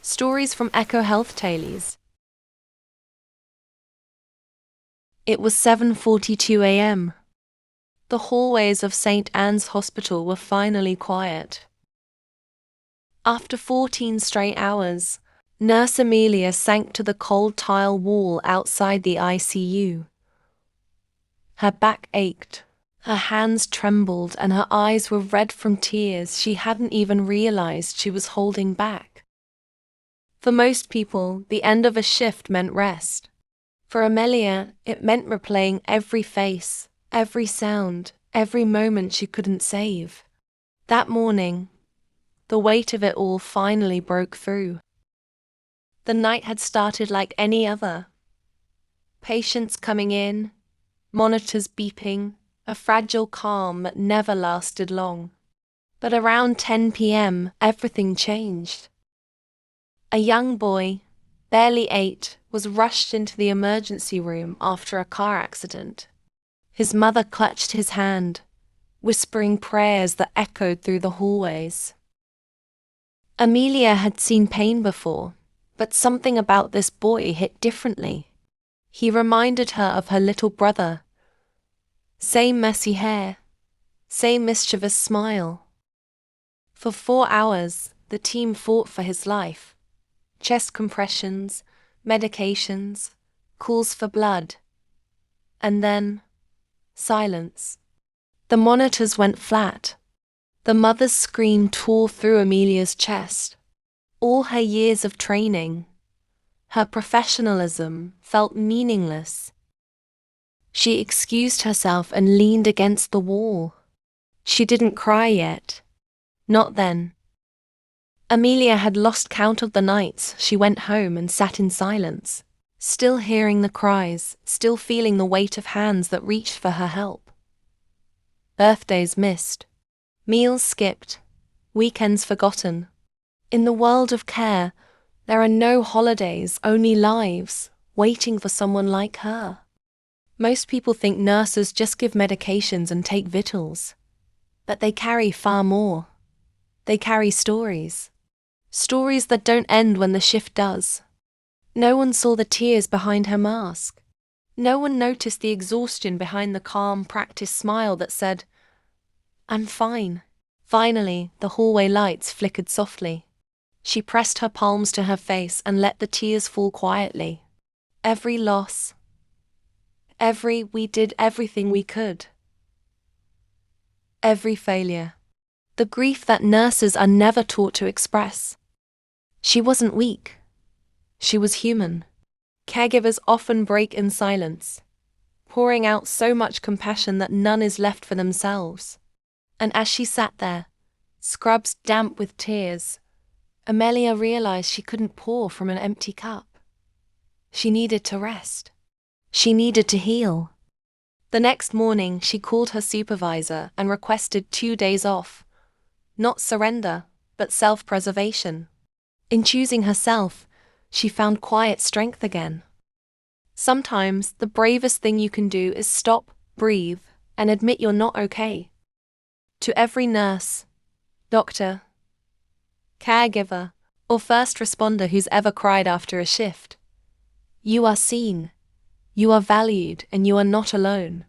Stories from EchoHealthTales. It was 7:42 a.m. The hallways of St. Anne's Hospital were finally quiet. After 14 straight hours, Nurse Amelia sank to the cold tile wall outside the ICU. Her back ached, her hands trembled, and her eyes were red from tears she hadn't even realized she was holding back. For most people, the end of a shift meant rest. For Amelia, it meant replaying every face, every sound, every moment she couldn't save. That morning, the weight of it all finally broke through. The night had started like any other. Patients coming in, monitors beeping, a fragile calm that never lasted long. But around 10 p.m., everything changed. A young boy, barely 8, was rushed into the emergency room after a car accident. His mother clutched his hand, whispering prayers that echoed through the hallways. Amelia had seen pain before, but something about this boy hit differently. He reminded her of her little brother. Same messy hair, same mischievous smile. For 4 hours, the team fought for his life. Chest compressions, medications, calls for blood. And then, silence. The monitors went flat. The mother's scream tore through Amelia's chest. All her years of training, her professionalism, felt meaningless. She excused herself and leaned against the wall. She didn't cry yet. Not then. Amelia had lost count of the nights she went home and sat in silence, still hearing the cries, still feeling the weight of hands that reached for her help. Birthdays missed, meals skipped, weekends forgotten. In the world of care, there are no holidays, only lives, waiting for someone like her. Most people think nurses just give medications and take vitals. But they carry far more. They carry stories. Stories that don't end when the shift does. No one saw the tears behind her mask. No one noticed the exhaustion behind the calm, practiced smile that said, "I'm fine." Finally, the hallway lights flickered softly. She pressed her palms to her face and let the tears fall quietly. Every loss, we did everything we could. Every failure. The grief that nurses are never taught to express. She wasn't weak. She was human. Caregivers often break in silence, pouring out so much compassion that none is left for themselves. And as she sat there, scrubs damp with tears, Amelia realized she couldn't pour from an empty cup. She needed to rest. She needed to heal. The next morning, she called her supervisor and requested 2 days off. Not surrender, but self-preservation. In choosing herself, she found quiet strength again. Sometimes, the bravest thing you can do is stop, breathe, and admit you're not okay. To every nurse, doctor, caregiver, or first responder who's ever cried after a shift, you are seen, you are valued, and you are not alone.